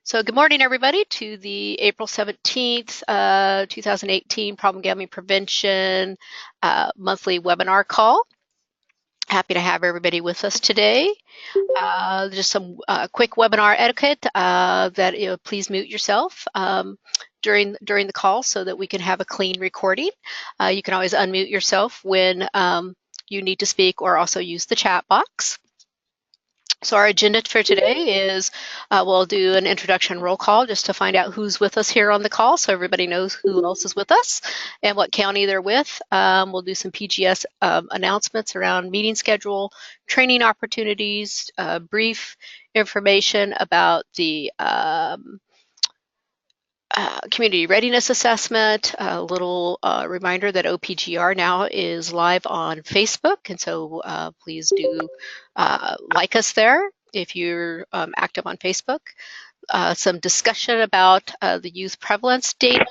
So good morning, everybody, to the April 17th, 2018 Problem Gambling Prevention monthly webinar call. Happy to have everybody with us today. Just some quick webinar etiquette that please mute yourself during the call so that we can have a clean recording. You can always unmute yourself when you need to speak, or also use the chat box. So our agenda for today is we'll do an introduction roll call just to find out who's with us here on the call, so everybody knows who else is with us and what county they're with. We'll do some PGS announcements around meeting schedule, training opportunities, brief information about the community readiness assessment, a little reminder that OPGR now is live on Facebook, and so please do like us there if you're active on Facebook. Some discussion about the youth prevalence data.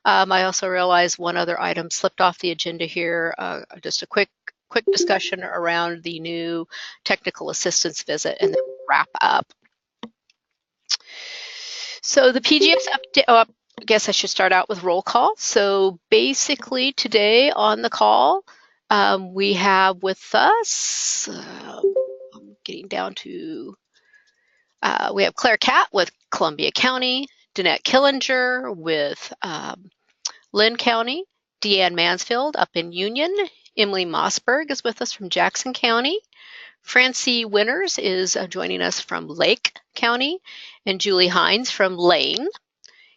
I also realized one other item slipped off the agenda here, just a quick discussion around the new technical assistance visit, and then wrap up. So the PGS update, I guess I should start out with roll call. So basically today on the call, we have with us, I'm getting down to, we have Claire Catt with Columbia County, Danette Killinger with Lynn County, Deanne Mansfield up in Union, Emily Mossberg is with us from Jackson County, Francie Winters is joining us from Lake County, and Julie Hines from Lane.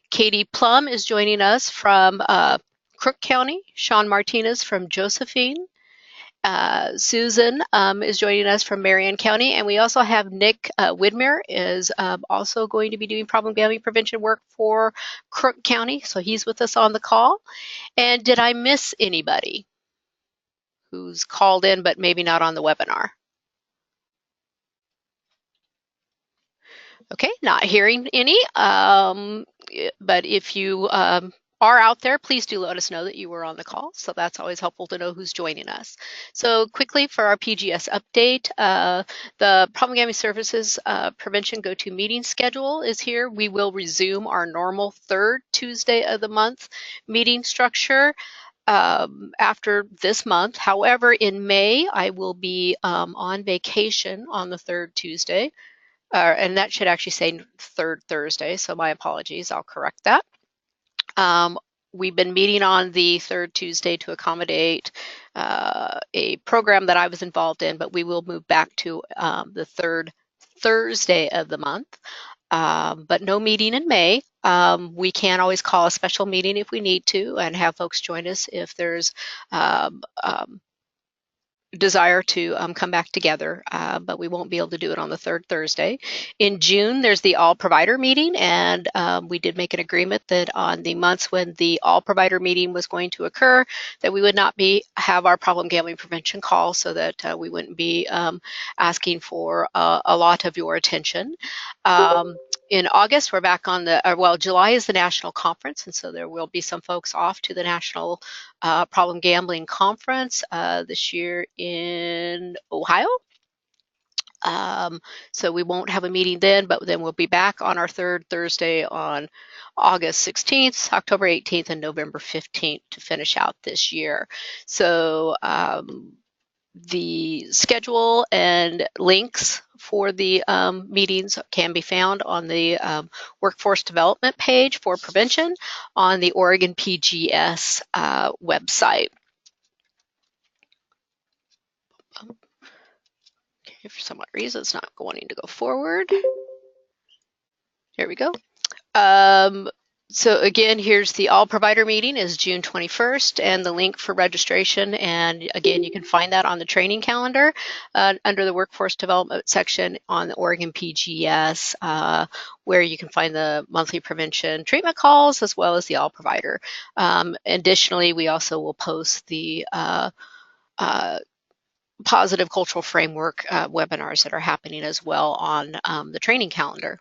Katie Plum is joining us from Crook County, Sean Martinez from Josephine, Susan is joining us from Marion County, and we also have Nick Widmer is also going to be doing problem gambling prevention work for Crook County, so he's with us on the call. And did I miss anybody who's called in but maybe not on the webinar? Okay, not hearing any, but if you are out there, please do let us know that you were on the call. So that's always helpful to know who's joining us. So quickly for our PGS update, the Problem Gambling Services Prevention Go-To meeting schedule is here. We will resume our normal third Tuesday of the month meeting structure after this month. However, in May, I will be on vacation on the third Tuesday. And that should actually say third Thursday, so my apologies, I'll correct that. We've been meeting on the third Tuesday to accommodate a program that I was involved in, but we will move back to the third Thursday of the month, but no meeting in May. We can always call a special meeting if we need to and have folks join us if there's desire to come back together, but we won't be able to do it on the third Thursday. In June, there's the all provider meeting, and we did make an agreement that on the months when the all provider meeting was going to occur, that we would not have our problem gambling prevention call, so that we wouldn't be asking for a lot of your attention. In August, we're back on the, July is the national conference, and so there will be some folks off to the National Problem Gambling Conference this year in Ohio. So we won't have a meeting then, but then we'll be back on our third Thursday on August 16th, October 18th, and November 15th to finish out this year. So the schedule and links for the meetings can be found on the workforce development page for prevention on the Oregon PGS website. Okay, for some reason it's not wanting to go forward. There we go. So again, here's the all provider meeting is June 21st, and the link for registration. And again, you can find that on the training calendar under the workforce development section on the Oregon PGS, where you can find the monthly prevention treatment calls as well as the all provider. Additionally, we also will post the positive cultural framework webinars that are happening as well on the training calendar.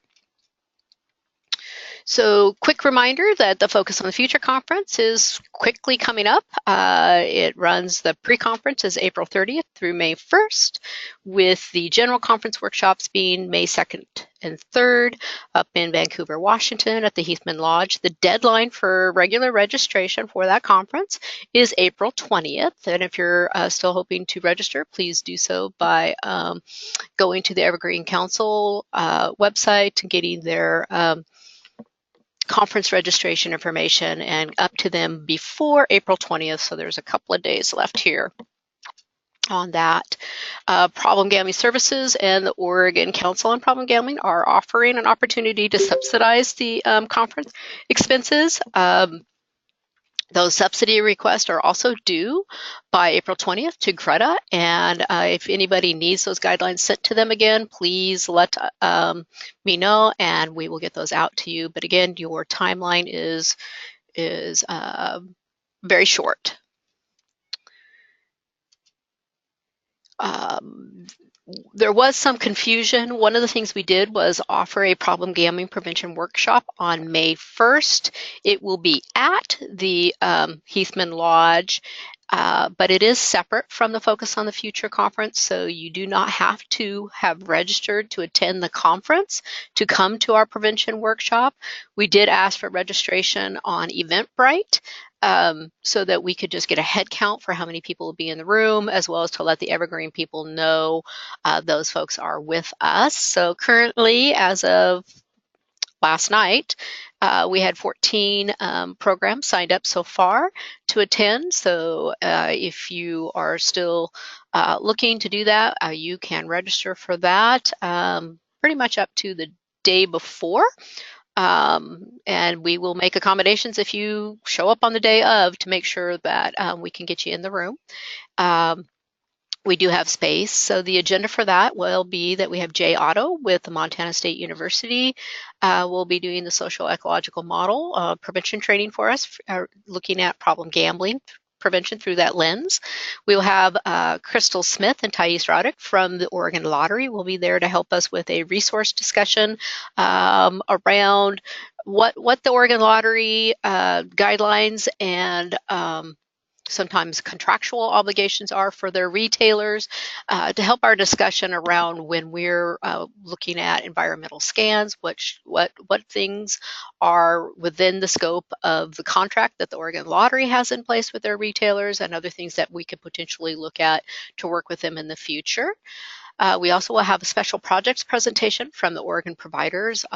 So quick reminder that the Focus on the Future conference is quickly coming up. It runs, the pre-conference is April 30th through May 1st, with the general conference workshops being May 2nd and 3rd up in Vancouver, Washington at the Heathman Lodge. The deadline for regular registration for that conference is April 20th. And if you're still hoping to register, please do so by going to the Evergreen Council website and getting their conference registration information and up to them before April 20th. So there's a couple of days left here on that. Problem Gambling Services and the Oregon Council on Problem Gambling are offering an opportunity to subsidize the conference expenses. Those subsidy requests are also due by April 20th to Greta, and if anybody needs those guidelines sent to them again, please let me know, and we will get those out to you. But again, your timeline is very short. There was some confusion. One of the things we did was offer a problem gambling prevention workshop on May 1st. It will be at the Heathman Lodge, but it is separate from the Focus on the Future conference, so you do not have to have registered to attend the conference to come to our prevention workshop. We did ask for registration on Eventbrite, so that we could just get a head count for how many people will be in the room, as well as to let the Evergreen people know those folks are with us. So currently, as of last night, we had 14 programs signed up so far to attend. So if you are still looking to do that, you can register for that pretty much up to the day before. And we will make accommodations if you show up on the day of to make sure that we can get you in the room. We do have space. So the agenda for that will be that we have Jay Otto with the Montana State University. We'll be doing the social ecological model prevention training for us, looking at problem gambling prevention through that lens. We will have Crystal Smith and Thais Roddick from the Oregon Lottery will be there to help us with a resource discussion around what the Oregon Lottery guidelines and sometimes contractual obligations are for their retailers, to help our discussion around when we're looking at environmental scans, what things are within the scope of the contract that the Oregon Lottery has in place with their retailers, and other things that we could potentially look at to work with them in the future. We also will have a special projects presentation from the Oregon providers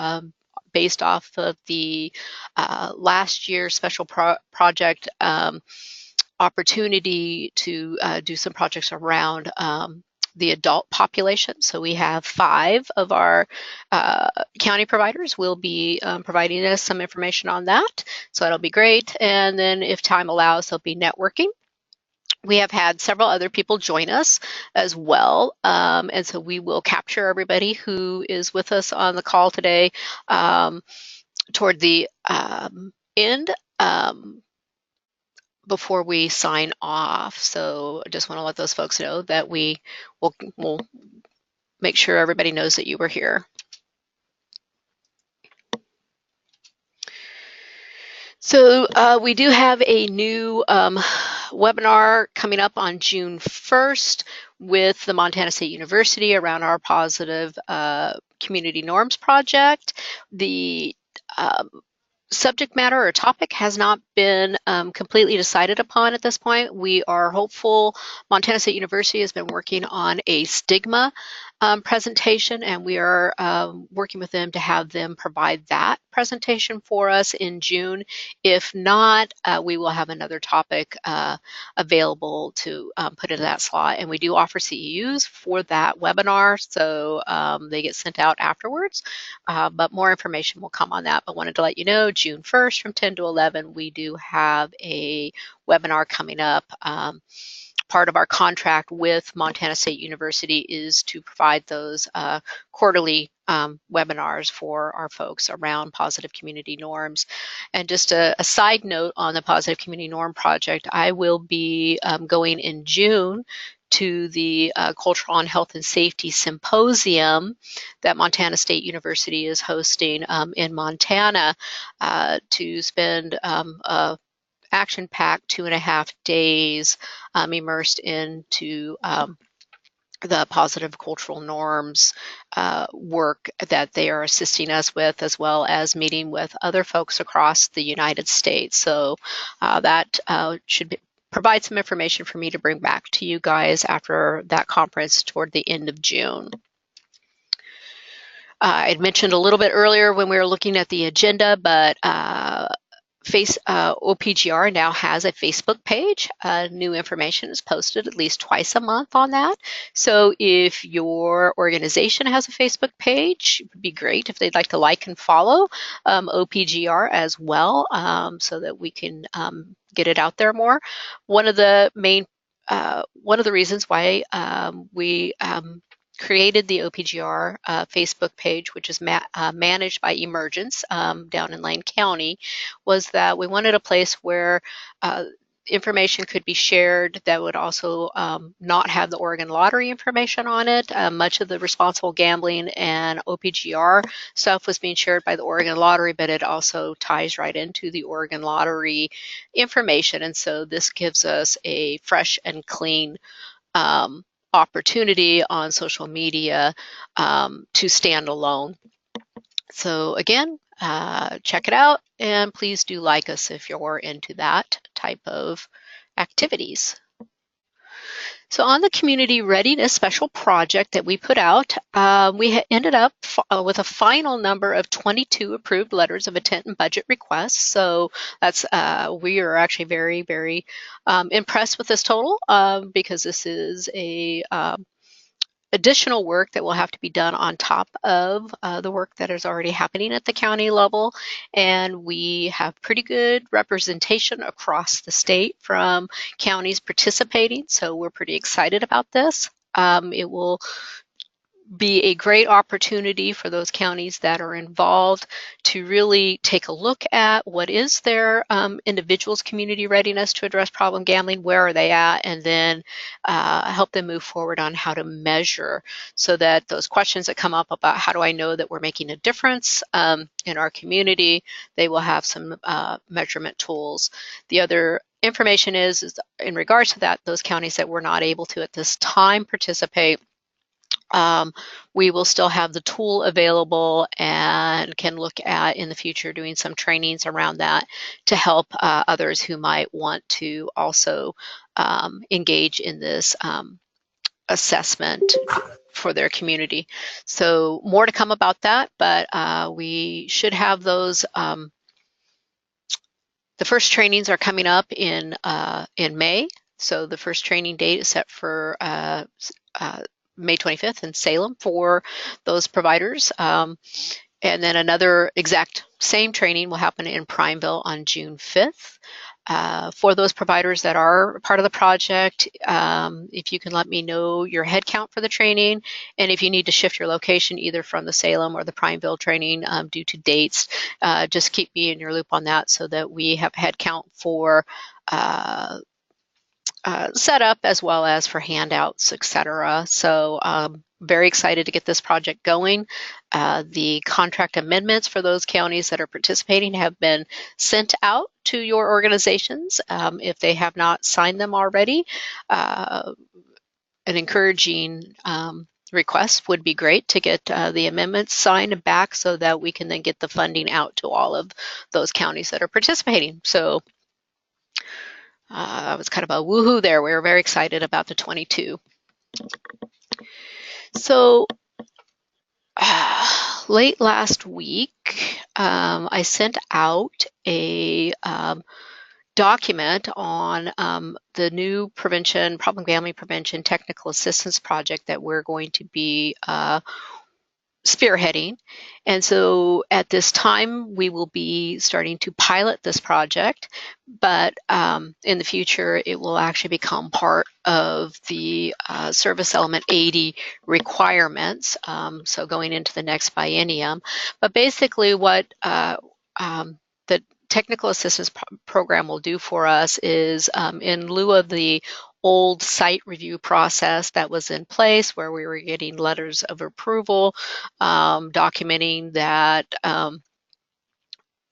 based off of the last year's special project opportunity to do some projects around the adult population. So we have 5 of our county providers will be providing us some information on that. So that'll be great. And then if time allows, there'll be networking. We have had several other people join us as well. And so we will capture everybody who is with us on the call today toward the end. Before we sign off. So I just want to let those folks know that we will make sure everybody knows that you were here. So we do have a new webinar coming up on June 1st with the Montana State University around our positive community norms project. The subject matter or topic has not been completely decided upon at this point. We are hopeful. Montana State University has been working on a stigma presentation, and we are working with them to have them provide that presentation for us in June. If not, we will have another topic available to put into that slot. And we do offer CEUs for that webinar, so they get sent out afterwards. But more information will come on that. But wanted to let you know, June 1st from 10 to 11, we do have a webinar coming up. Part of our contract with Montana State University is to provide those quarterly webinars for our folks around positive community norms. And just a side note on the Positive Community Norm Project, I will be going in June to the Cultural and Health and Safety Symposium that Montana State University is hosting in Montana to spend action-packed 2.5 days immersed into the positive cultural norms work that they are assisting us with, as well as meeting with other folks across the United States. So that should provide some information for me to bring back to you guys after that conference toward the end of June. I'd mentioned a little bit earlier when we were looking at the agenda, but OPGR now has a Facebook page. New information is posted at least twice a month on that. So if your organization has a Facebook page, it would be great if they'd like to like and follow OPGR as well, so that we can get it out there more. One of the reasons why we created the OPGR Facebook page, which is managed by Emergence down in Lane County, was that we wanted a place where information could be shared that would also not have the Oregon Lottery information on it. Much of the responsible gambling and OPGR stuff was being shared by the Oregon Lottery, but it also ties right into the Oregon Lottery information. And so this gives us a fresh and clean opportunity on social media to stand alone. So again, check it out, and please do like us if you're into that type of activities. So on the community readiness special project that we put out, we ended up with a final number of 22 approved letters of intent and budget requests. So that's we are actually very, very impressed with this total because this is a additional work that will have to be done on top of the work that is already happening at the county level. And we have pretty good representation across the state from counties participating. So we're pretty excited about this. It will be a great opportunity for those counties that are involved to really take a look at what is their individuals' community readiness to address problem gambling, where are they at, and then help them move forward on how to measure, so that those questions that come up about how do I know that we're making a difference in our community, they will have some measurement tools. The other information is in regards to that, those counties that were not able to at this time participate, we will still have the tool available and can look at in the future doing some trainings around that to help others who might want to also engage in this assessment for their community. So more to come about that, but we should have those. The first trainings are coming up in May. So the first training date is set for May 25th in Salem for those providers. And then another exact same training will happen in Prineville on June 5th. For those providers that are part of the project, if you can let me know your head count for the training, and if you need to shift your location either from the Salem or the Prineville training due to dates, just keep me in your loop on that so that we have head count for setup as well as for handouts, etc. So very excited to get this project going. The contract amendments for those counties that are participating have been sent out to your organizations. If they have not signed them already, an encouraging request would be great to get the amendments signed back so that we can then get the funding out to all of those counties that are participating. So that was kind of a woohoo there. We were very excited about the 22. So late last week, I sent out a document on the new problem gambling prevention technical assistance project that we're going to be spearheading. And so at this time, we will be starting to pilot this project, but in the future, it will actually become part of the Service Element 80 requirements, so going into the next biennium. But basically what the technical assistance program will do for us is in lieu of the old site review process that was in place where we were getting letters of approval documenting that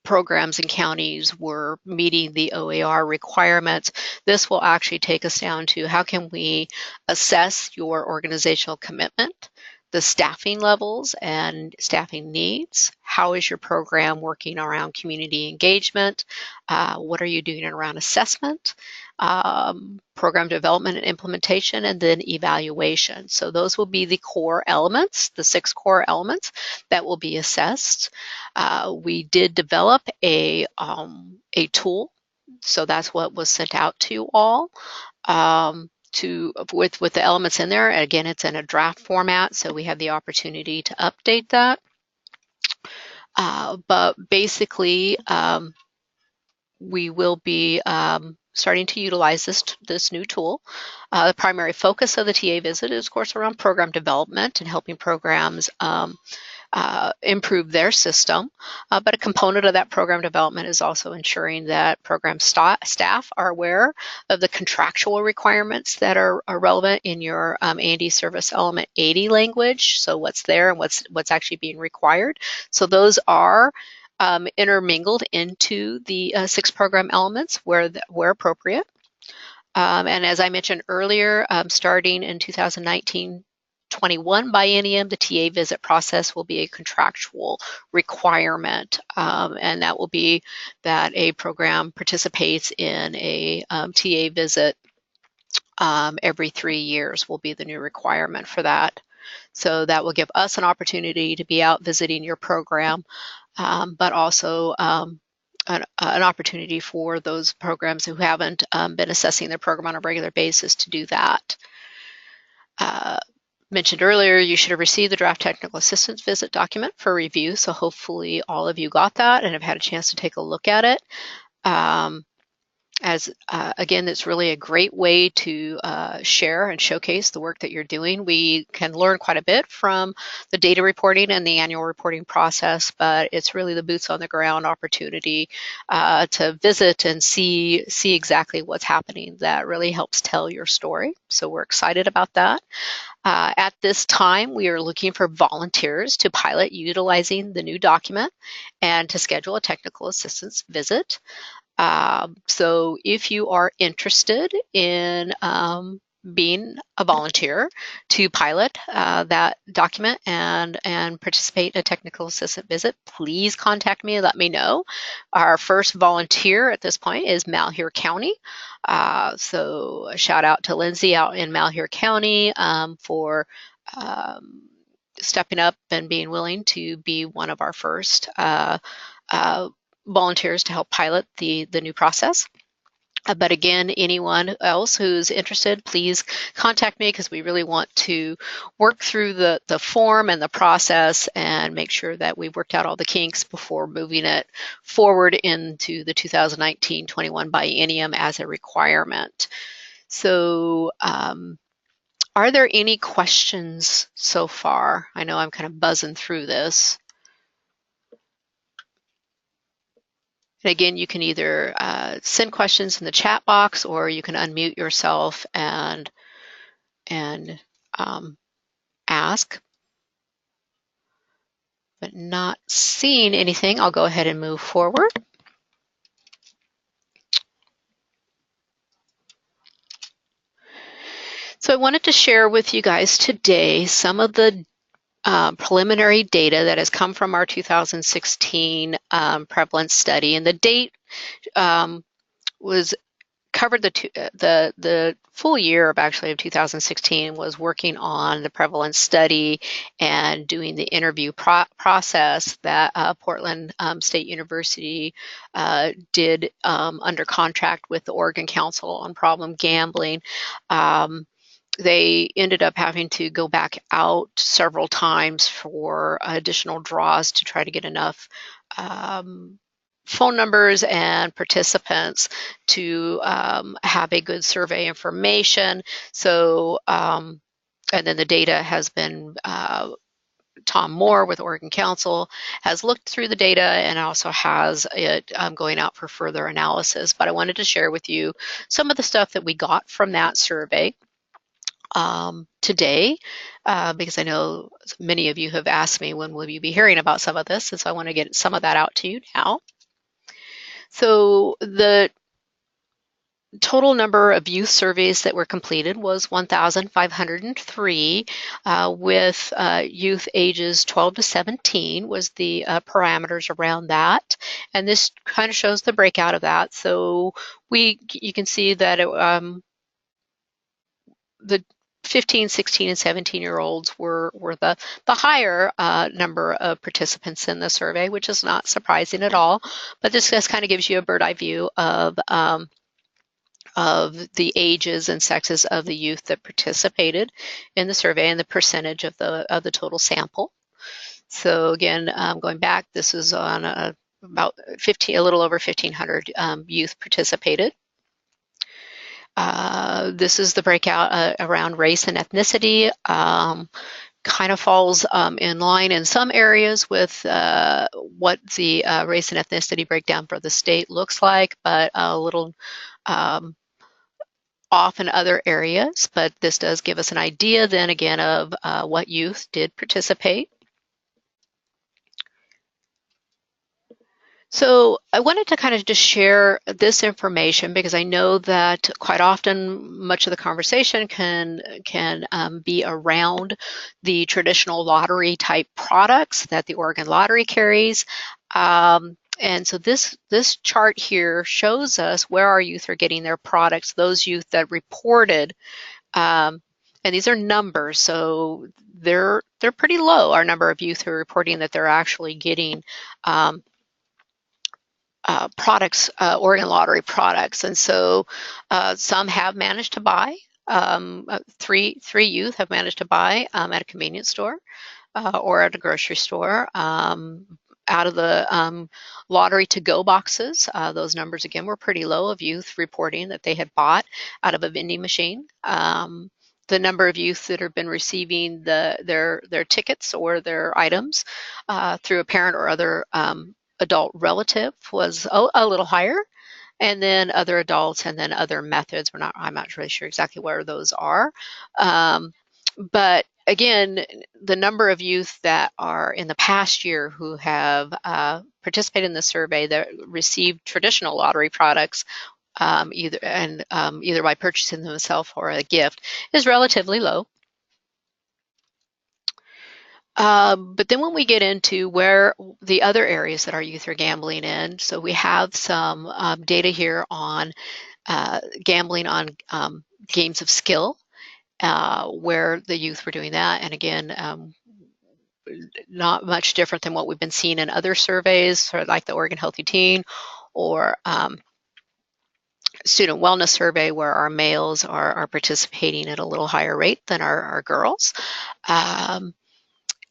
programs and counties were meeting the OER requirements. This will actually take us down to how can we assess your organizational commitment, the staffing levels and staffing needs. How is your program working around community engagement? What are you doing around assessment, program development and implementation, and then evaluation? So those will be the core elements, the 6 core elements that will be assessed. We did develop a tool, so that's what was sent out to all. With the elements in there. Again, it's in a draft format, so we have the opportunity to update that. But basically, we will be starting to utilize this new tool. The primary focus of the TA visit is, of course, around program development and helping programs improve their system. But a component of that program development is also ensuring that program staff are aware of the contractual requirements that are relevant in your A&D Service Element 80 language. So what's there and what's actually being required. So those are intermingled into the 6 program elements where appropriate. And as I mentioned earlier, starting in 2019-21 biennium, the TA visit process will be a contractual requirement, and that will be that a program participates in a TA visit every 3 years will be the new requirement for that. So that will give us an opportunity to be out visiting your program, but also an opportunity for those programs who haven't been assessing their program on a regular basis to do that. Mentioned earlier, you should have received the draft technical assistance visit document for review, so hopefully all of you got that and have had a chance to take a look at it. Again, it's really a great way to share and showcase the work that you're doing. We can learn quite a bit from the data reporting and the annual reporting process, but it's really the boots on the ground opportunity to visit and see exactly what's happening that really helps tell your story. So we're excited about that. At this time, we are looking for volunteers to pilot utilizing the new document and to schedule a technical assistance visit. So if you are interested in being a volunteer to pilot that document and participate in a technical assistant visit, please contact me and let me know. Our first volunteer at this point is Malheur County. So a shout out to Lindsay out in Malheur County for stepping up and being willing to be one of our first volunteers to help pilot the new process. But again, anyone else who's interested, please contact me because we really want to work through the form and the process and make sure that we've worked out all the kinks before moving it forward into the 2019-21 biennium as a requirement. So are there any questions so far? I know I'm kind of buzzing through this. And again, you can either send questions in the chat box or you can unmute yourself and ask. But not seeing anything, I'll go ahead and move forward. So I wanted to share with you guys today some of the preliminary data that has come from our 2016 prevalence study, and the date was covered the full year of 2016 was working on the prevalence study and doing the interview process that Portland State University did under contract with the Oregon Council on Problem Gambling. They ended up having to go back out several times for additional draws to try to get enough phone numbers and participants to have a good survey information. So, and then the data has been, Tom Moore with Oregon Council has looked through the data and also has it going out for further analysis. But I wanted to share with you some of the stuff that we got from that survey today, because I know many of you have asked me when will you be hearing about some of this, and so I want to get some of that out to you now. So the total number of youth surveys that were completed was 1,503, with youth ages 12 to 17 was the parameters around that. And this kind of shows the breakout of that. So you can see that the 15, 16, and 17-year-olds were the higher number of participants in the survey, which is not surprising at all. But this just kind of gives you a bird's eye view of the ages and sexes of the youth that participated in the survey and the percentage of the total sample. So again, going back, this is on about a little over 1,500 youth participated. This is the breakout around race and ethnicity. Kind of falls in line in some areas with what the race and ethnicity breakdown for the state looks like, but a little off in other areas. But this does give us an idea then again of what youth did participate. So I wanted to kind of just share this information because I know that quite often much of the conversation can be around the traditional lottery type products that the Oregon Lottery carries. And so this chart here shows us where our youth are getting their products, those youth that reported, and these are numbers, so they're pretty low, our number of youth who are reporting that they're actually getting products, Oregon Lottery products. And so some have managed to buy, three youth have managed to buy at a convenience store or at a grocery store. Out of the lottery to go boxes, those numbers again were pretty low of youth reporting that they had bought out of a vending machine. The number of youth that have been receiving their tickets or their items through a parent or other adult relative was a little higher, and then other adults, and then other methods. I'm not really sure exactly where those are, but again, the number of youth that are in the past year who have participated in the survey that received traditional lottery products, either by purchasing them themselves or a gift, is relatively low. But then when we get into where the other areas that our youth are gambling in, so we have some data here on gambling on games of skill, where the youth were doing that. And again, not much different than what we've been seeing in other surveys, sort of like the Oregon Healthy Teen or Student Wellness Survey, where our males are participating at a little higher rate than our girls.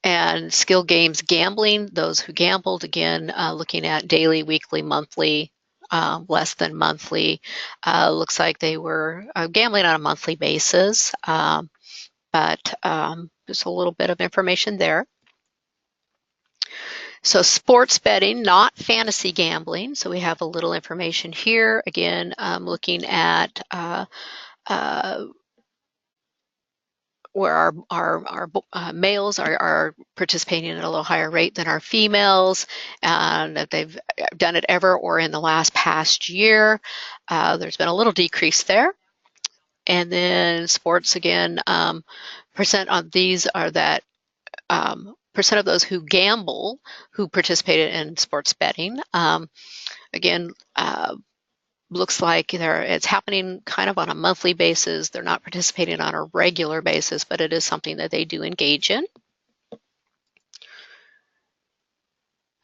And skill games gambling, those who gambled, again, looking at daily, weekly, monthly, less than monthly. Looks like they were gambling on a monthly basis, but just a little bit of information there. So sports betting, not fantasy gambling. So we have a little information here. Again, looking at where our males are participating at a little higher rate than our females, and that they've done it ever or in the past year. There's been a little decrease there. And then sports again, percent on these are that percent of those who gamble who participated in sports betting. Again, looks like it's happening kind of on a monthly basis. They're not participating on a regular basis, but it is something that they do engage in.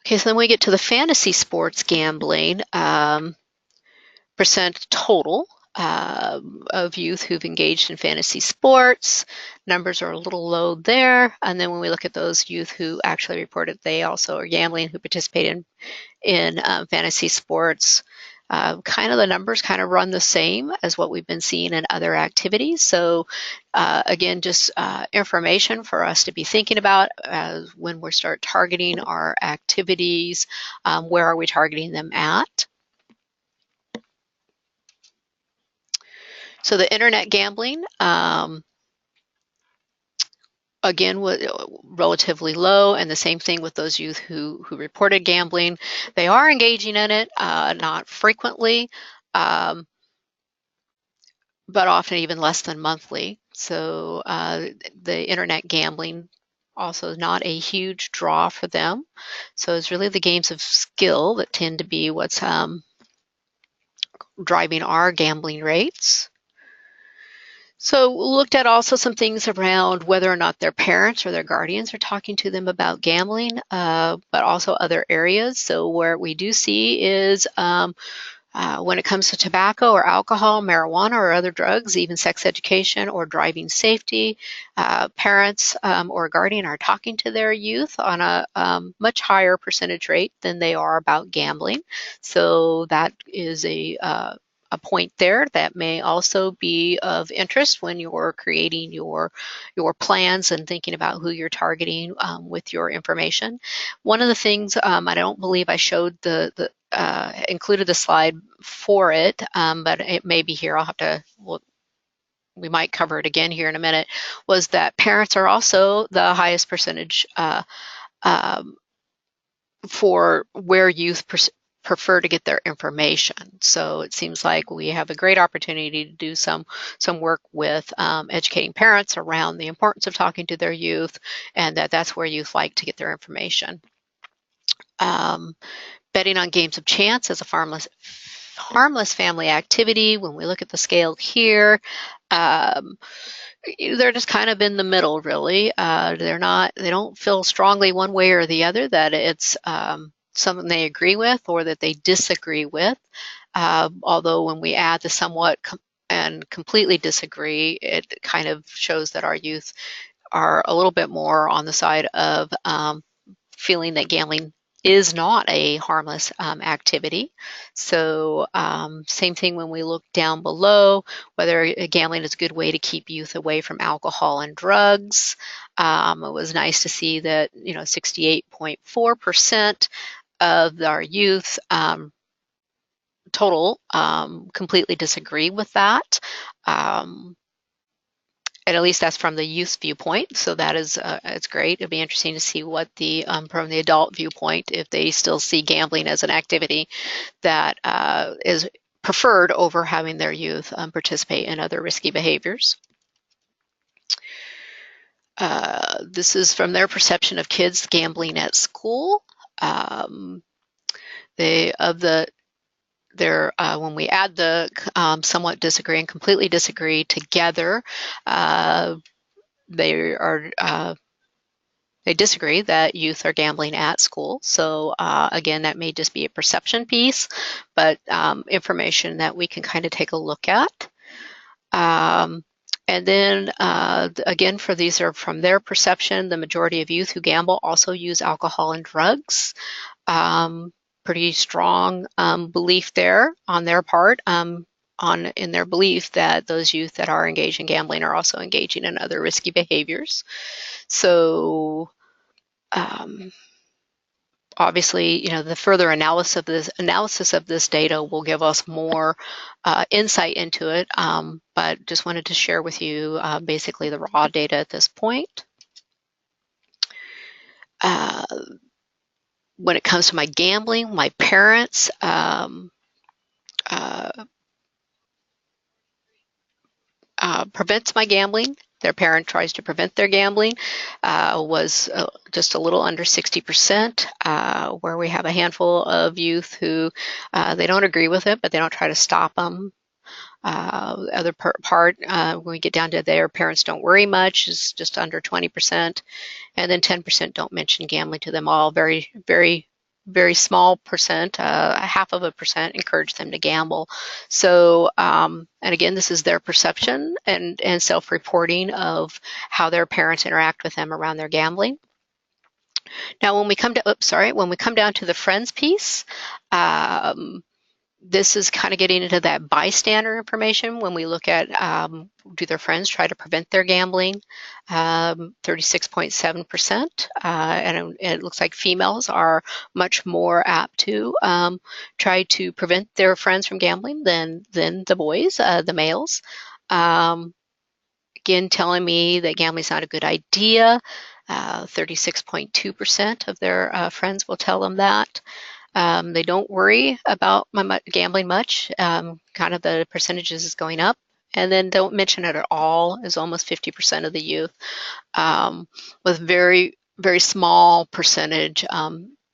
Okay, so then we get to the fantasy sports gambling, percent total of youth who've engaged in fantasy sports. Numbers are a little low there. And then when we look at those youth who actually reported they also are gambling, who participate in fantasy sports, kind of the numbers kind of run the same as what we've been seeing in other activities. So again, just information for us to be thinking about when we start targeting our activities. Where are we targeting them at? So the internet gambling, again, relatively low, and the same thing with those youth who reported gambling. They are engaging in it, not frequently, um, but often even less than monthly. So the internet gambling also not a huge draw for them. So it's really the games of skill that tend to be what's driving our gambling rates. So we looked at also some things around whether or not their parents or their guardians are talking to them about gambling, but also other areas. So where we do see is when it comes to tobacco or alcohol, marijuana or other drugs, even sex education or driving safety, parents or guardian are talking to their youth on a much higher percentage rate than they are about gambling. So that is a point there that may also be of interest when you're creating your plans and thinking about who you're targeting with your information. One of the things I don't believe I showed the included the slide for it, but it may be here. I'll have to. We might cover it again here in a minute. Was that parents are also the highest percentage um, for where youth prefer to get their information. So it seems like we have a great opportunity to do some work with educating parents around the importance of talking to their youth, and that's where youth like to get their information. Um, Betting on games of chance is a harmless family activity. When we look at the scale here, um, they're just kind of in the middle, really. They don't feel strongly one way or the other that it's something they agree with or that they disagree with. Although when we add the somewhat and completely disagree, it kind of shows that our youth are a little bit more on the side of feeling that gambling is not a harmless activity. So same thing when we look down below, whether gambling is a good way to keep youth away from alcohol and drugs. It was nice to see that 68.4% of our youth total completely disagree with that. And at least that's from the youth viewpoint. So that is it's great. It'll be interesting to see what the from the adult viewpoint, if they still see gambling as an activity that is preferred over having their youth participate in other risky behaviors. This is from their perception of kids gambling at school. They of the their when we add the somewhat disagree and completely disagree together, they are they disagree that youth are gambling at school. So again, that may just be a perception piece, but information that we can kind of take a look at. And then again, for these are from their perception, the majority of youth who gamble also use alcohol and drugs. Pretty strong belief there on their part. In their belief that those youth that are engaged in gambling are also engaging in other risky behaviors. So obviously, the further analysis of this data will give us more insight into it. But just wanted to share with you basically the raw data at this point. When it comes to my gambling, my parents prevents my gambling. Their parent tries to prevent their gambling, was just a little under 60%, where we have a handful of youth who they don't agree with it, but they don't try to stop them. The other part, when we get down to their parents don't worry much, is just under 20%. And then 10% don't mention gambling to them all. Very, very, very small percent, half of a percent, encourage them to gamble. So, and again, this is their perception and self-reporting of how their parents interact with them around their gambling. Now, when we come down to the friends piece, this is kind of getting into that bystander information when we look at do their friends try to prevent their gambling, 36.7%. And it looks like females are much more apt to try to prevent their friends from gambling than the boys, the males. again telling me that gambling's not a good idea. 36.2% of their friends will tell them that. They don't worry about gambling much. Kind of the percentages is going up. And then don't mention it at all is almost 50% of the youth, with very, very small percentage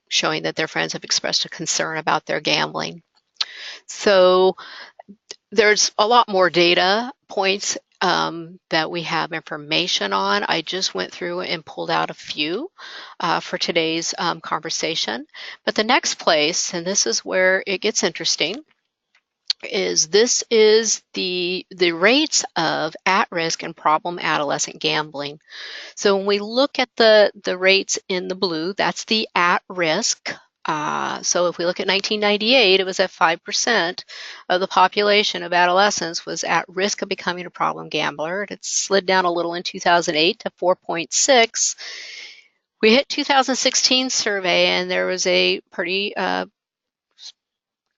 showing that their friends have expressed a concern about their gambling. So there's a lot more data points that we have information on. I just went through and pulled out a few for today's conversation. But the next place, and this is where it gets interesting, is the rates of at-risk and problem adolescent gambling. So when we look at the rates in the blue, that's the at-risk. So if we look at 1998, it was at 5% of the population of adolescents was at risk of becoming a problem gambler. It slid down a little in 2008 to 4.6. We hit 2016 survey, and there was a pretty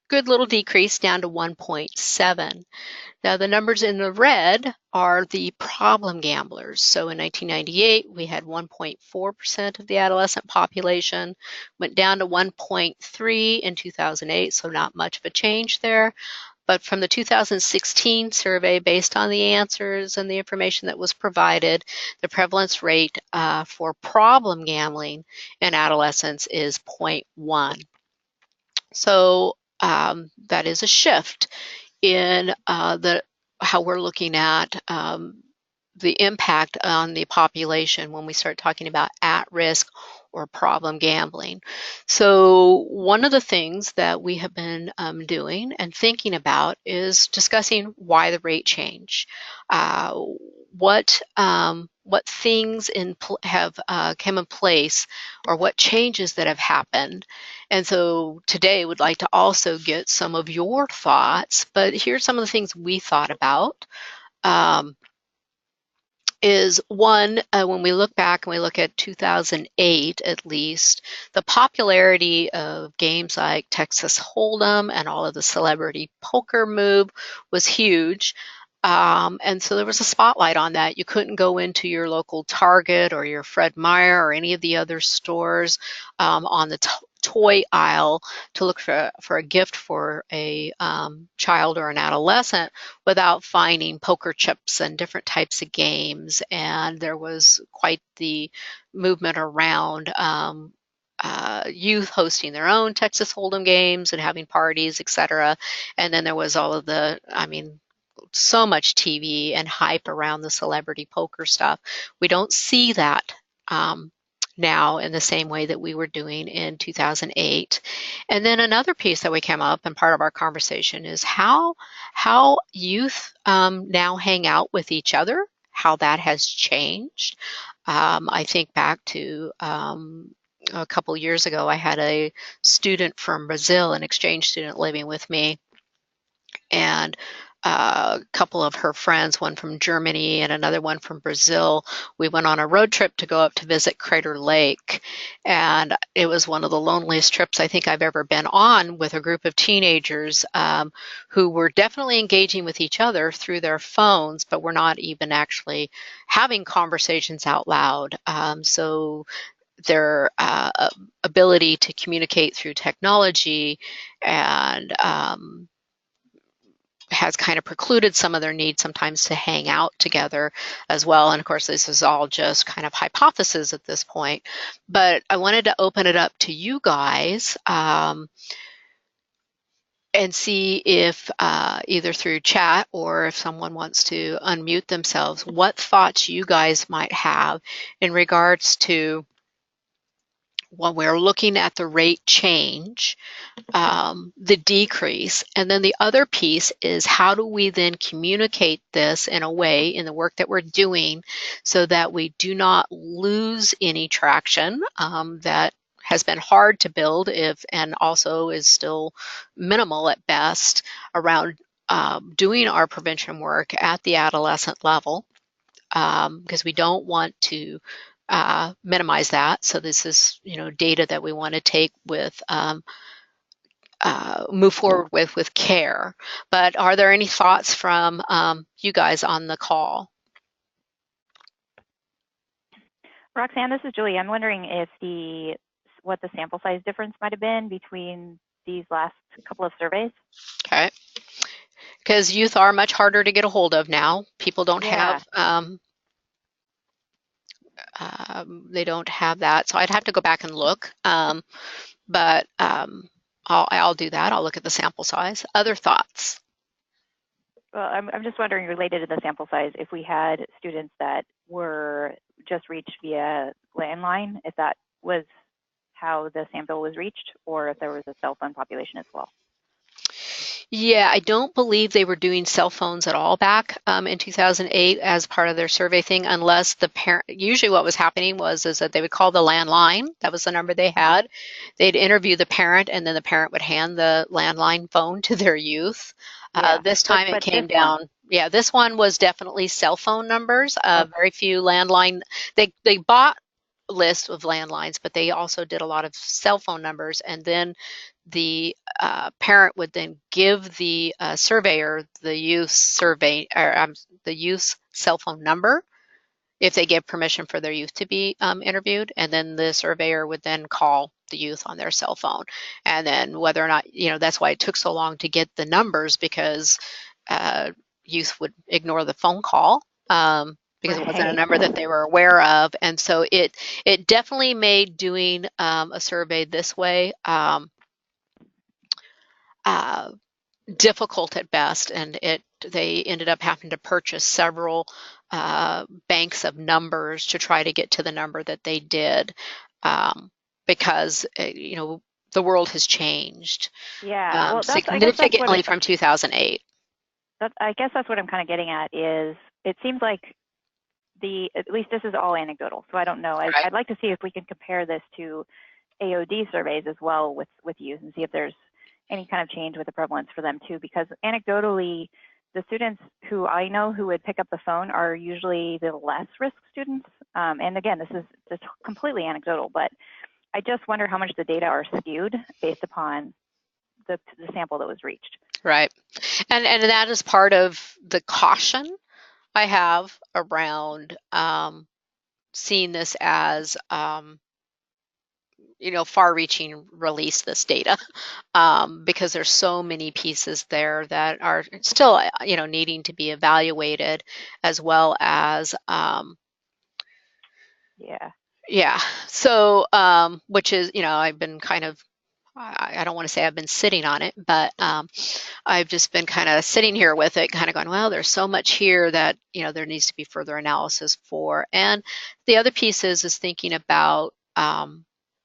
good little decrease down to 1.7. Now, the numbers in the red are the problem gamblers. So in 1998, we had 1.4% of the adolescent population, went down to 1.3 in 2008, so not much of a change there. But from the 2016 survey, based on the answers and the information that was provided, the prevalence rate for problem gambling in adolescents is 0.1. So that is a shift in how we're looking at the impact on the population when we start talking about at-risk or problem gambling. So one of the things that we have been doing and thinking about is discussing why the rate change. What things have come in place, or what changes that have happened. And so today would like to also get some of your thoughts, but here's some of the things we thought about. Is one, when we look back and we look at 2008 at least, the popularity of games like Texas Hold'em and all of the celebrity poker move was huge. And so there was a spotlight on that. You couldn't go into your local Target or your Fred Meyer or any of the other stores on the toy aisle to look for a gift for a child or an adolescent without finding poker chips and different types of games. And there was quite the movement around youth hosting their own Texas Hold'em games and having parties, etc. And then there was all of so much TV and hype around the celebrity poker stuff. We don't see that now in the same way that we were doing in 2008. And then another piece that we came up, and part of our conversation, is how youth now hang out with each other, how that has changed. I think back to a couple years ago, I had a student from Brazil, an exchange student, living with me, and a couple of her friends, one from Germany and another one from Brazil. We went on a road trip to go up to visit Crater Lake, and it was one of the loneliest trips I think I've ever been on, with a group of teenagers who were definitely engaging with each other through their phones, but were not even actually having conversations out loud. So their ability to communicate through technology and has kind of precluded some of their need sometimes to hang out together as well. And of course, this is all just kind of hypothesis at this point. But I wanted to open it up to you guys and see if either through chat or if someone wants to unmute themselves, what thoughts you guys might have in regards to when we're looking at the rate change, the decrease. And then the other piece is, how do we then communicate this in a way in the work that we're doing so that we do not lose any traction that has been hard to build and also is still minimal at best around doing our prevention work at the adolescent level, because we don't want to minimize that. So this is, data that we want to take with move forward with care. But are there any thoughts from you guys on the call? Roxanne, this is Julie. I'm wondering if what the sample size difference might have been between these last couple of surveys. Okay. Because youth are much harder to get a hold of now. People don't have Yeah. they don't have that, so I'd have to go back and look. But I'll do that. I'll look at the sample size. Other thoughts? Well, I'm just wondering, related to the sample size, if we had students that were just reached via landline, if that was how the sample was reached, or if there was a cell phone population as well. Yeah, I don't believe they were doing cell phones at all back in 2008 as part of their survey thing, unless the parent. Usually, what was happening was is that they would call the landline. That was the number they had. They'd interview the parent, and then the parent would hand the landline phone to their youth. Yeah, This but time it this came one. down. Yeah, this one was definitely cell phone numbers. Okay. Very few landline. They bought a list of landlines, but they also did a lot of cell phone numbers, and then the parent would then give the surveyor the youth survey or the youth's cell phone number if they give permission for their youth to be interviewed, and then the surveyor would then call the youth on their cell phone, and then whether or not that's why it took so long to get the numbers because uh, youth would ignore the phone call. Because it wasn't a Right. number that they were aware of, and so it definitely made doing a survey this way uh, difficult at best, and they ended up having to purchase several banks of numbers to try to get to the number that they did, because the world has changed Yeah. Well, I guess that's what significantly from 2008. I guess that's what I'm kind of getting at is it seems like at least this is all anecdotal, so I don't know. Right. I'd like to see if we can compare this to AOD surveys as well with youth and see if there's any kind of change with the prevalence for them too, because anecdotally, the students who I know who would pick up the phone are usually the less risk students. And again, this is just completely anecdotal, but I just wonder how much the data are skewed based upon the sample that was reached. Right. And that is part of the caution I have around seeing this as far-reaching release this data, because there's so many pieces there that are still needing to be evaluated, as well as Yeah. yeah. So which is I've been kind of, I don't want to say I've been sitting on it, but I've just been kind of sitting here with it, kind of going, well, there's so much here that there needs to be further analysis for. And the other piece is thinking about,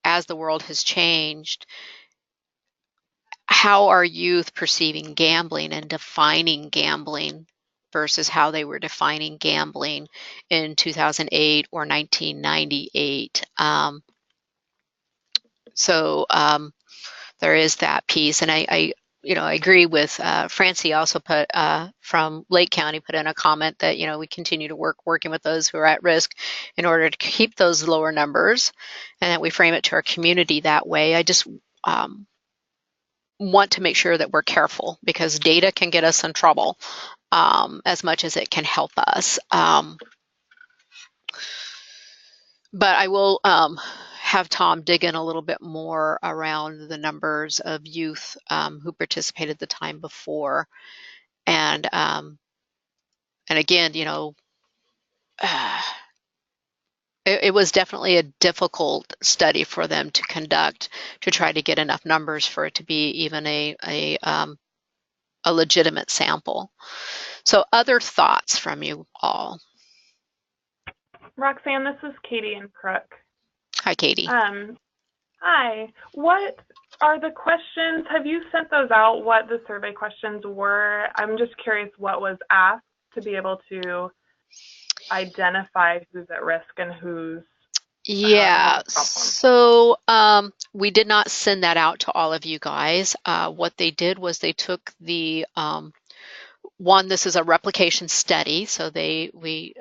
as the world has changed, how are youth perceiving gambling and defining gambling versus how they were defining gambling in 2008 or 1998. So there is that piece, and I agree with Francie. Also put from Lake County put in a comment that we continue to working with those who are at risk in order to keep those lower numbers, and that we frame it to our community that way. I just want to make sure that we're careful, because data can get us in trouble as much as it can help us. But I will have Tom dig in a little bit more around the numbers of youth who participated the time before, and again, it was definitely a difficult study for them to conduct, to try to get enough numbers for it to be even a legitimate sample. So, other thoughts from you all? Roxanne, this is Katie and Crook. Hi, Katie. Hi. What are the questions? Have you sent those out, what the survey questions were? I'm just curious what was asked to be able to identify who's at risk and who's has Yeah, a problem. so we did not send that out to all of you guys. What they did was they took the one. This is a replication study, so we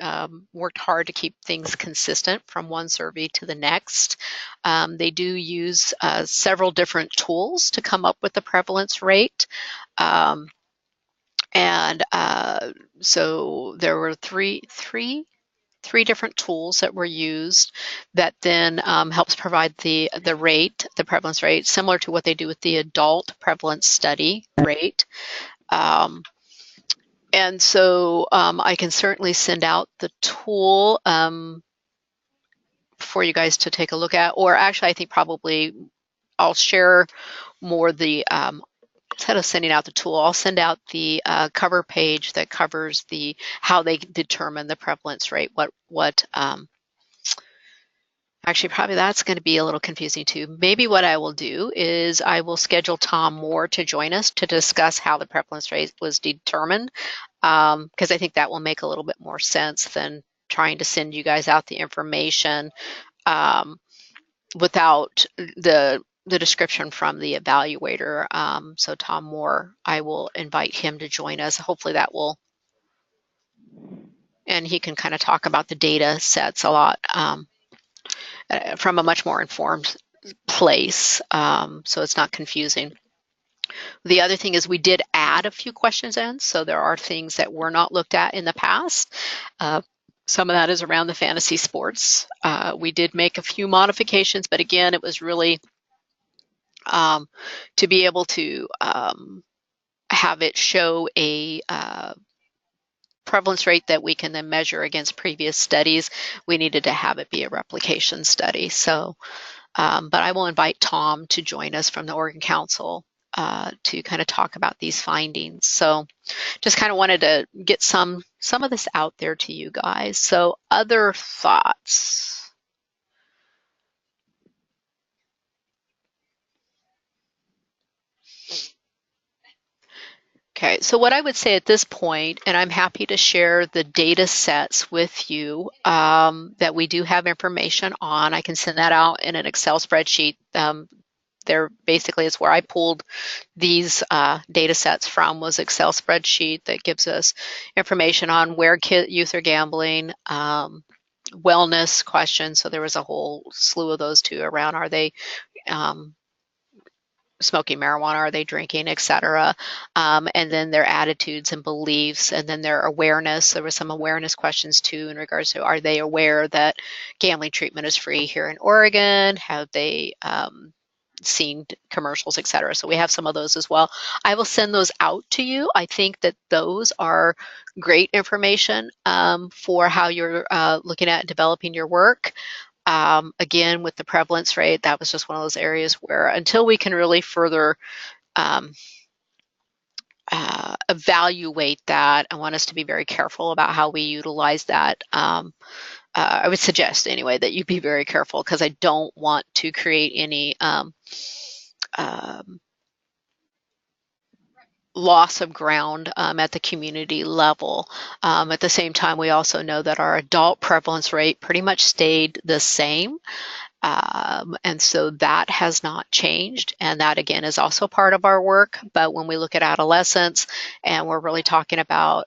worked hard to keep things consistent from one survey to the next. They do use several different tools to come up with the prevalence rate. Um, and so there were three three different tools that were used that then helps provide the rate, the prevalence rate, similar to what they do with the adult prevalence study rate. And so I can certainly send out the tool for you guys to take a look at, or actually I think probably I'll share more the instead of sending out the tool, I'll send out the cover page that covers the how they determine the prevalence rate. Actually, probably that's going to be a little confusing too. Maybe what I will do is I will schedule Tom Moore to join us to discuss how the prevalence rate was determined, because I think that will make a little bit more sense than trying to send you guys out the information without the description from the evaluator. So Tom Moore, I will invite him to join us. Hopefully that will, and he can kind of talk about the data sets a lot from a much more informed place, so it's not confusing. The other thing is we did add a few questions in, so there are things that were not looked at in the past. Some of that is around the fantasy sports. We did make a few modifications, but again, it was really to be able to have it show a prevalence rate that we can then measure against previous studies. We needed to have it be a replication study. So, but I will invite Tom to join us from the Oregon Council to kind of talk about these findings. So just kind of wanted to get some of this out there to you guys. So other thoughts? Okay, so what I would say at this point, and I'm happy to share the data sets with you that we do have information on. I can send that out in an Excel spreadsheet. There basically is where I pulled these data sets from, was Excel spreadsheet that gives us information on where youth are gambling, wellness questions. So there was a whole slew of those too around, are they smoking marijuana, are they drinking, etc. And then their attitudes and beliefs, and then their awareness. There were some awareness questions too in regards to, are they aware that gambling treatment is free here in Oregon? Have they seen commercials, etc. So we have some of those as well. I will send those out to you. I think that those are great information for how you're looking at developing your work. Again, with the prevalence rate, that was just one of those areas where until we can really further evaluate that, I want us to be very careful about how we utilize that. I would suggest anyway that you be very careful, because I don't want to create any loss of ground at the community level. At the same time, we also know that our adult prevalence rate pretty much stayed the same. And so that has not changed. And that, again, is also part of our work. But when we look at adolescents and we're really talking about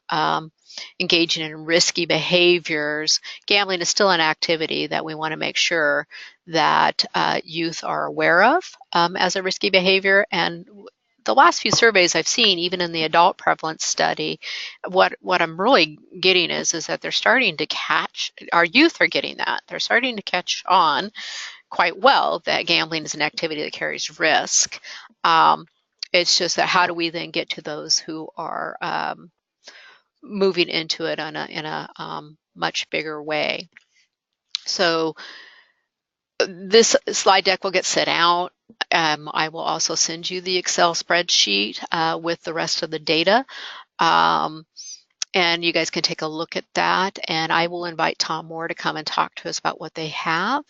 engaging in risky behaviors, gambling is still an activity that we want to make sure that youth are aware of as a risky behavior. And the last few surveys I've seen, even in the adult prevalence study, what I'm really getting is that they're starting to catch, our youth are getting that. They're starting to catch on quite well that gambling is an activity that carries risk. It's just that how do we then get to those who are moving into it in a much bigger way. So this slide deck will get sent out. I will also send you the Excel spreadsheet with the rest of the data. And you guys can take a look at that. And I will invite Tom Moore to come and talk to us about what they have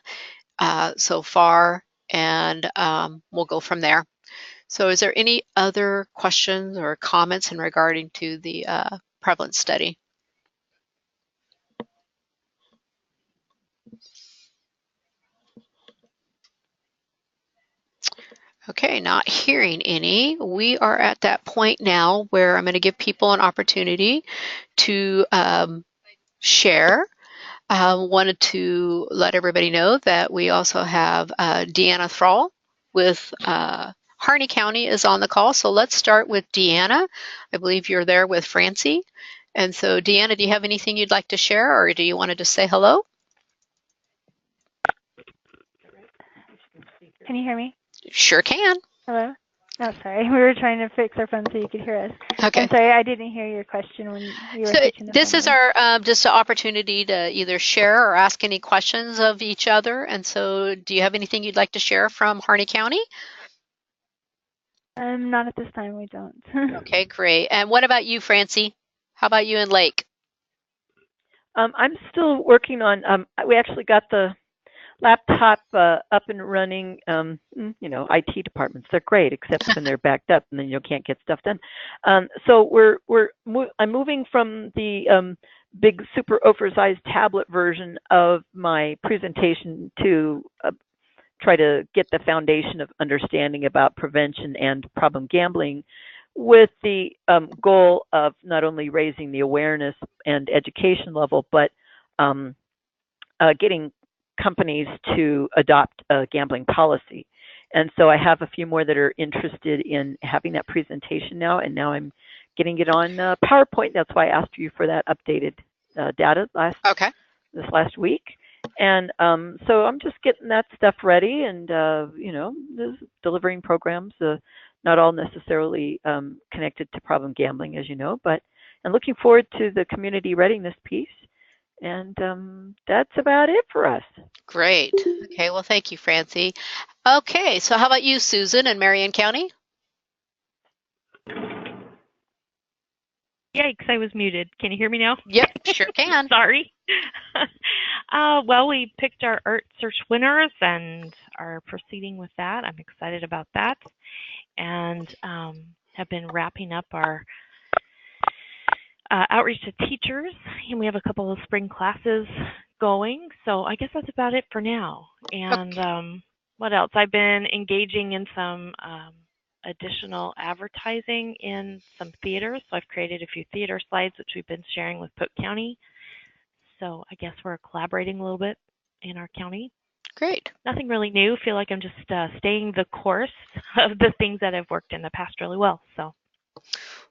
so far. And we'll go from there. So is there any other questions or comments in regarding to the prevalence study? Okay, not hearing any. We are at that point now where I'm going to give people an opportunity to share. Wanted to let everybody know that we also have Deanna Thrall with Harney County is on the call. So let's start with Deanna. I believe you're there with Francie. And so, Deanna, do you have anything you'd like to share, or do you want to just say hello? Can you hear me? Sure can. Hello? Oh, sorry. We were trying to fix our phone so you could hear us. Okay. I'm sorry, I didn't hear your question when you were switching the This phone is over. our just an opportunity to either share or ask any questions of each other. And so, do you have anything you'd like to share from Harney County? Not at this time, we don't. Okay, great. And what about you, Francie? How about you and Lake? I'm still working on, we actually got the laptop up and running. IT departments, they're great, except when they're backed up and then you can't get stuff done. So I'm moving from the big super oversized tablet version of my presentation to try to get the foundation of understanding about prevention and problem gambling, with the goal of not only raising the awareness and education level, but getting companies to adopt a gambling policy. And so I have a few more that are interested in having that presentation now, and now I'm getting it on PowerPoint. That's why I asked you for that updated data this last week. And so I'm just getting that stuff ready and, delivering programs, not all necessarily connected to problem gambling, as you know, and looking forward to the community readiness piece. And that's about it for us. Great. Okay, well, thank you, Francie. Okay, so how about you, Susan, in Marion County? Yikes, I was muted. Can you hear me now? Yep, sure can. Sorry. Well, we picked our art search winners and are proceeding with that. I'm excited about that, and have been wrapping up our outreach to teachers, and we have a couple of spring classes going. So I guess that's about it for now. And okay. What else? I've been engaging in some additional advertising in some theaters. So I've created a few theater slides, which we've been sharing with Polk County. So I guess we're collaborating a little bit in our county. Great. Nothing really new. Feel like I'm just staying the course of the things that have worked in the past really well. So.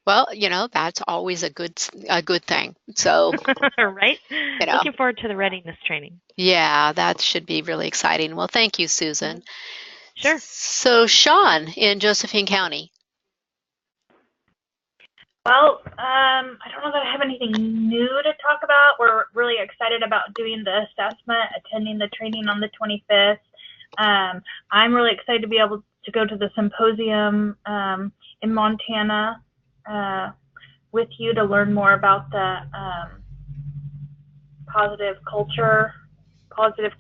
Well, that's always a good thing. So, right. Looking forward to the readiness training. Yeah, that should be really exciting. Well, thank you, Susan. Sure. So, Sean in Josephine County. Well, I don't know that I have anything new to talk about. We're really excited about doing the assessment, attending the training on the 25th. I'm really excited to be able to go to the symposium in Montana with you to learn more about the positive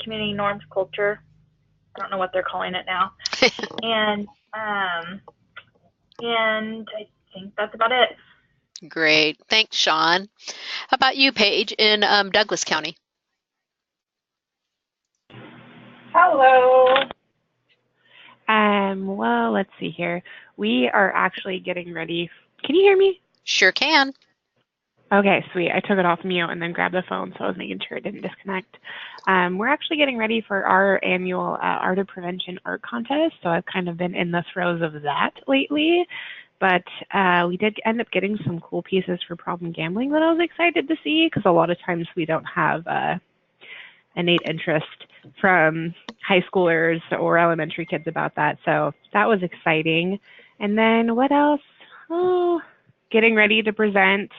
community norms culture. I don't know what they're calling it now. and I think that's about it. Great. Thanks, Sean. How about you, Paige, in Douglas County? Hello. Well, let's see here. We are actually getting ready. Can you hear me? Sure can. Okay, sweet. I took it off mute and then grabbed the phone, so I was making sure it didn't disconnect. We're actually getting ready for our annual Art of Prevention art contest, so I've kind of been in the throes of that lately. But we did end up getting some cool pieces for problem gambling that I was excited to see, because a lot of times we don't have innate interest from high schoolers or elementary kids about that. So that was exciting. And then what else? Oh, getting ready to present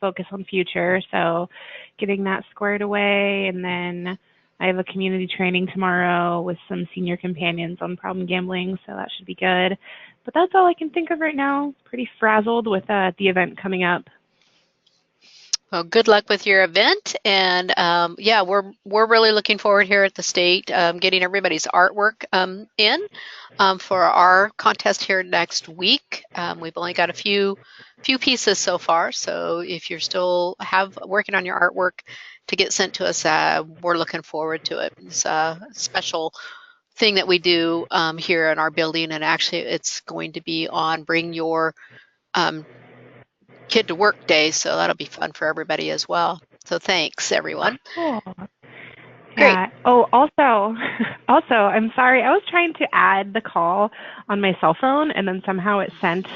Focus on Future. So getting that squared away. And then I have a community training tomorrow with some senior companions on problem gambling. So that should be good. But that's all I can think of right now. Pretty frazzled with the event coming up. Well, good luck with your event, and yeah, we're really looking forward here at the state getting everybody's artwork in for our contest here next week. We've only got a few pieces so far, so if you're still working on your artwork to get sent to us, we're looking forward to it. It's a special thing that we do here in our building, and actually it's going to be on Bring Your Kid to Work Day, so that'll be fun for everybody as well. So thanks, everyone. Cool. Great. Yeah. Oh, also, I'm sorry. I was trying to add the call on my cell phone, and then somehow it sent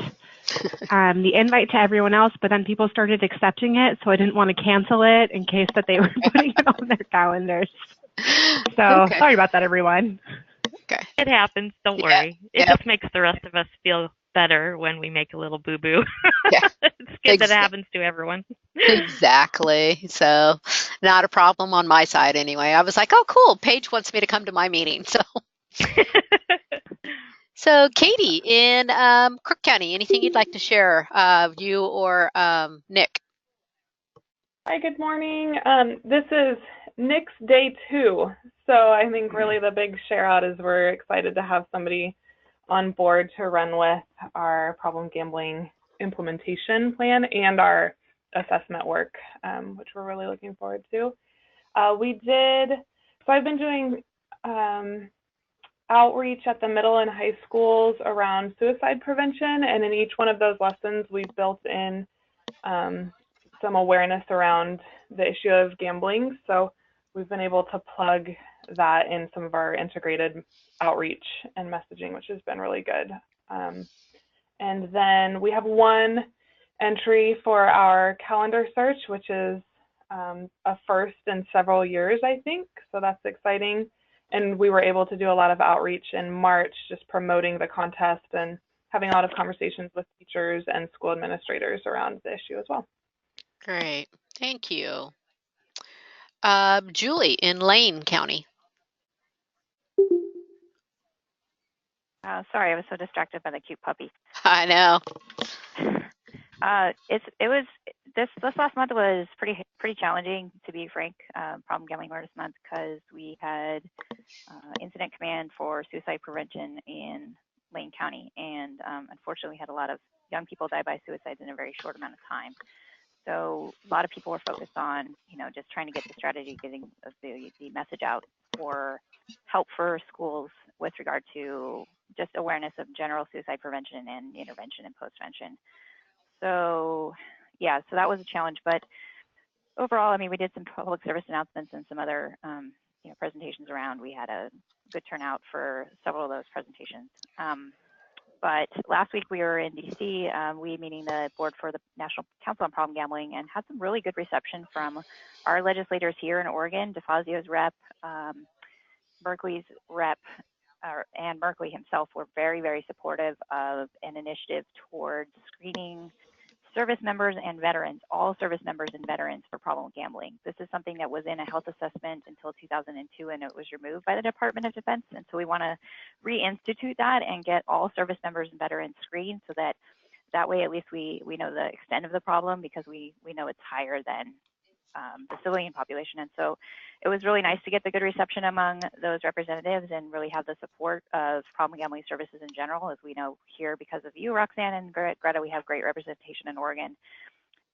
the invite to everyone else, but then people started accepting it, so I didn't want to cancel it in case that they were putting it on their calendars. So sorry about that, everyone. Okay. It happens. Don't worry. It just makes the rest of us feel better when we make a little boo-boo. Yeah. It's good that it happens to everyone. Exactly. So not a problem on my side anyway. I was like, oh, cool. Paige wants me to come to my meeting. So Katie in Crook County, anything you'd like to share, you or Nick? Hi, good morning. This is Nick's day 2. So I think really the big share out is we're excited to have somebody on board to run with our problem gambling implementation plan and our assessment work, which we're really looking forward to. So I've been doing outreach at the middle and high schools around suicide prevention, and in each one of those lessons we've built in some awareness around the issue of gambling. So we've been able to plug that in some of our integrated outreach and messaging, which has been really good. And then we have one entry for our calendar search, which is a first in several years, I think. So that's exciting. And we were able to do a lot of outreach in March, just promoting the contest and having a lot of conversations with teachers and school administrators around the issue as well. Great. Thank you. Julie in Lane County. Sorry, I was so distracted by the cute puppy. I know. This last month was pretty challenging, to be frank. Problem Gambling Awareness Month, because we had incident command for suicide prevention in Lane County, and unfortunately, we had a lot of young people die by suicides in a very short amount of time. So a lot of people were focused on, just trying to get the strategy, getting the message out for help for schools with regard to just awareness of general suicide prevention and intervention and postvention. So yeah, so that was a challenge. But overall, I mean, we did some public service announcements and some other presentations around. We had a good turnout for several of those presentations. But last week we were in DC, we meeting the board for the National Council on Problem Gambling, and had some really good reception from our legislators here in Oregon. DeFazio's rep, Berkeley's rep, and Berkeley himself were very, very supportive of an initiative towards screening service members and veterans, all service members and veterans, for problem gambling. This is something that was in a health assessment until 2002, and it was removed by the Department of Defense. And so we want to reinstitute that and get all service members and veterans screened, so that way at least we know the extent of the problem, because we know it's higher than the civilian population. And so it was really nice to get the good reception among those representatives and really have the support of problem gambling services in general. As we know here, because of you, Roxanne, and Greta, we have great representation in Oregon,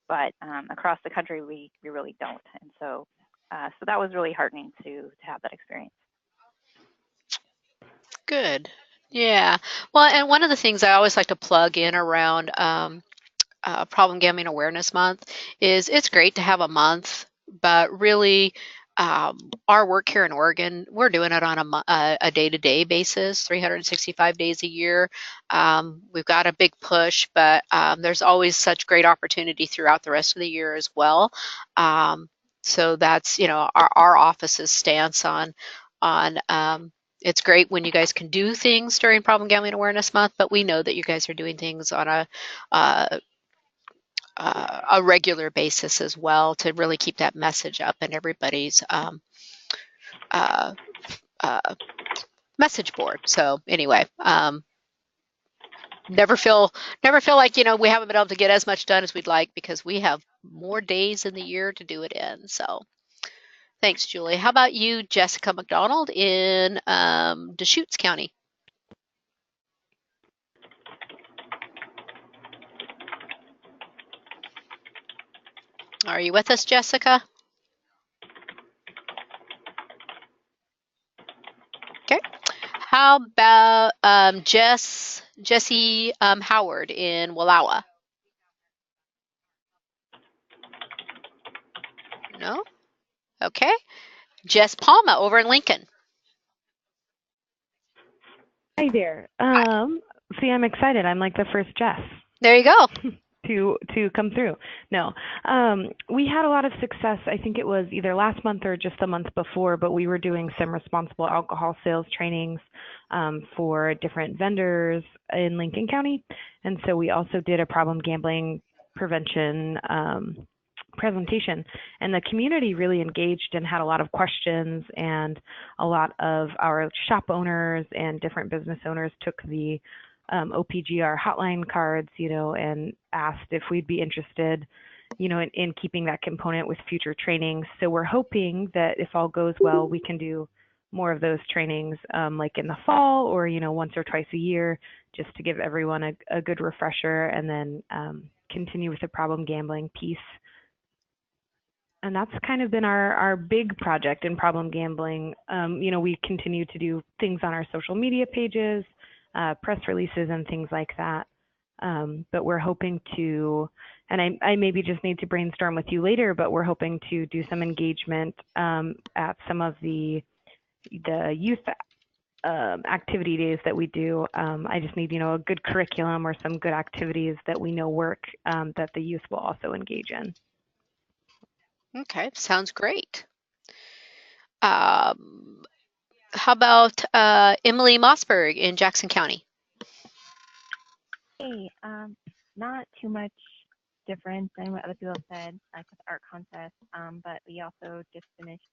but across the country we really don't. And so that was really heartening to have that experience. Good. Yeah. Well, and one of the things I always like to plug in around Problem Gambling Awareness Month is it's great to have a month, but really our work here in Oregon, we're doing it on a day-to-day basis, 365 days a year. We've got a big push, but there's always such great opportunity throughout the rest of the year as well. So that's, our office's stance on it's great when you guys can do things during Problem Gambling Awareness Month, but we know that you guys are doing things on a regular basis as well, to really keep that message up in everybody's message board. So anyway, never feel like we haven't been able to get as much done as we'd like, because we have more days in the year to do it in. So thanks, Julie. How about you, Jessica McDonald in Deschutes County? Are you with us, Jessica? Okay. How about Jesse Howard in Wallowa? No? Okay. Jess Palma over in Lincoln. Hi there. See, I'm excited. I'm like the first Jess. There you go. to come through. No, we had a lot of success. I think it was either last month or just the month before, but we were doing some responsible alcohol sales trainings for different vendors in Lincoln County, and so we also did a problem gambling prevention presentation, and the community really engaged and had a lot of questions, and a lot of our shop owners and different business owners took the OPGR hotline cards, and asked if we'd be interested, in keeping that component with future trainings. So we're hoping that if all goes well, we can do more of those trainings, like in the fall, or once or twice a year, just to give everyone a good refresher, and then continue with the problem gambling piece. And that's kind of been our big project in problem gambling. We continue to do things on our social media pages, press releases and things like that. But we're hoping to, and I maybe just need to brainstorm with you later, but we're hoping to do some engagement at some of the youth activity days that we do. I just need, a good curriculum or some good activities that we know work, that the youth will also engage in. Okay, sounds great. How about Emily Mossberg in Jackson County? Hey, not too much different than what other people said, like with art contest, but we also just finished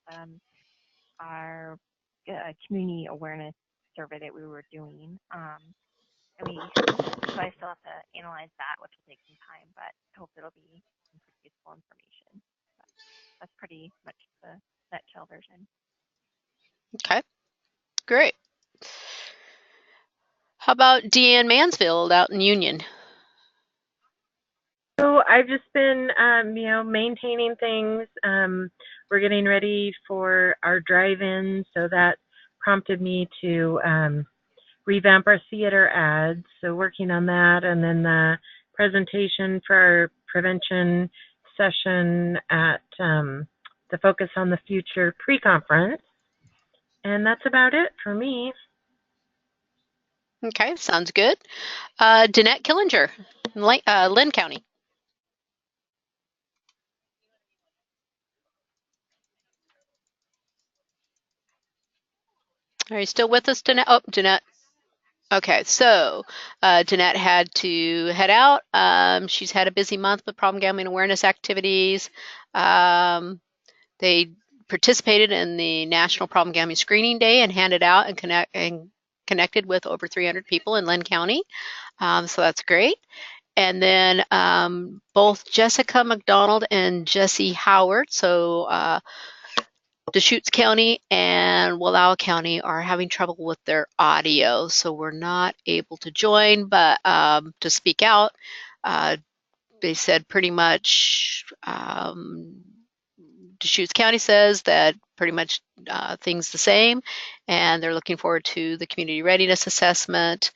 our community awareness survey that we were doing. So I still have to analyze that, which will take some time, but I hope it'll be some pretty useful information. But that's pretty much the nutshell version. Okay, great. How about Deanne Mansfield out in Union? So I've just been, maintaining things. We're getting ready for our drive-in, so that prompted me to revamp our theater ads. So working on that, and then the presentation for our prevention session at the Focus on the Future pre-conference. And that's about it for me. Okay, sounds good. Danette Killinger, Lynn County. Are you still with us, Danette? Oh, Danette. Okay, so Danette had to head out. She's had a busy month with problem gambling awareness activities. They participated in the National Problem Gambling Screening Day and handed out and connected with over 300 people in Lynn County. So that's great. And then both Jessica McDonald and Jesse Howard, so Deschutes County and Wallowa County, are having trouble with their audio, so we're not able to join, but to speak out. They said pretty much Deschutes County says that pretty much things the same, and they're looking forward to the community readiness assessment.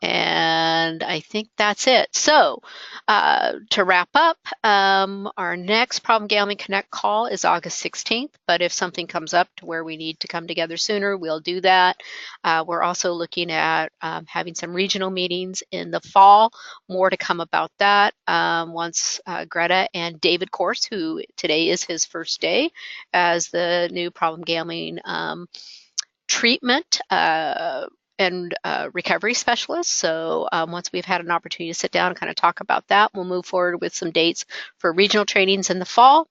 And I think that's it. So to wrap up, our next Problem Gambling Connect call is August 16th. But if something comes up to where we need to come together sooner, we'll do that. We're also looking at having some regional meetings in the fall. More to come about that once Greta and David Course, who today is his first day as the new Problem Gambling treatment and recovery specialist. So once we've had an opportunity to sit down and kind of talk about that, we'll move forward with some dates for regional trainings in the fall.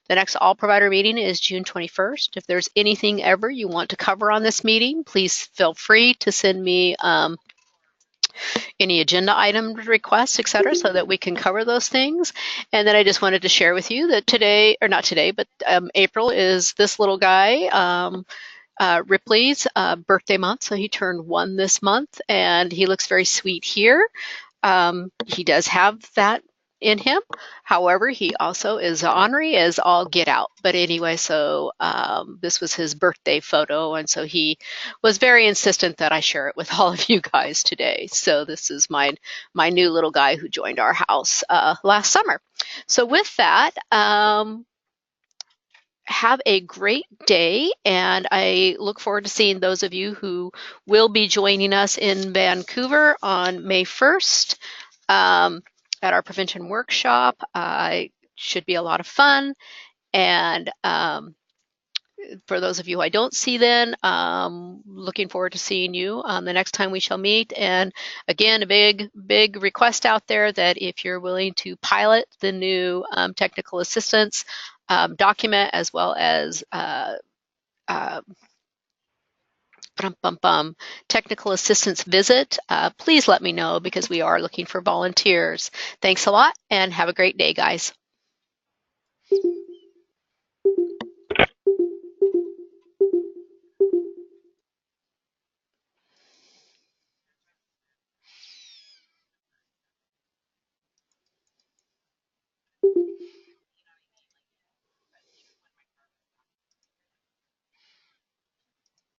The next all provider meeting is June 21st. If there's anything ever you want to cover on this meeting, please feel free to send me any agenda item requests, etc., so that we can cover those things. And then I just wanted to share with you that today, or not today, but April is this little guy, Ripley's birthday month, so he turned 1 this month, and he looks very sweet here. He does have that in him. However, he also is ornery as all get out. But anyway, so this was his birthday photo, and so he was very insistent that I share it with all of you guys today. So this is my new little guy who joined our house last summer. So with that, have a great day, and I look forward to seeing those of you who will be joining us in Vancouver on May 1st. at our prevention workshop. It should be a lot of fun. And for those of you I don't see then, looking forward to seeing you the next time we shall meet. And again, a big request out there that if you're willing to pilot the new technical assistance document, as well as technical assistance visit, please let me know, because we are looking for volunteers. Thanks a lot, and have a great day, guys.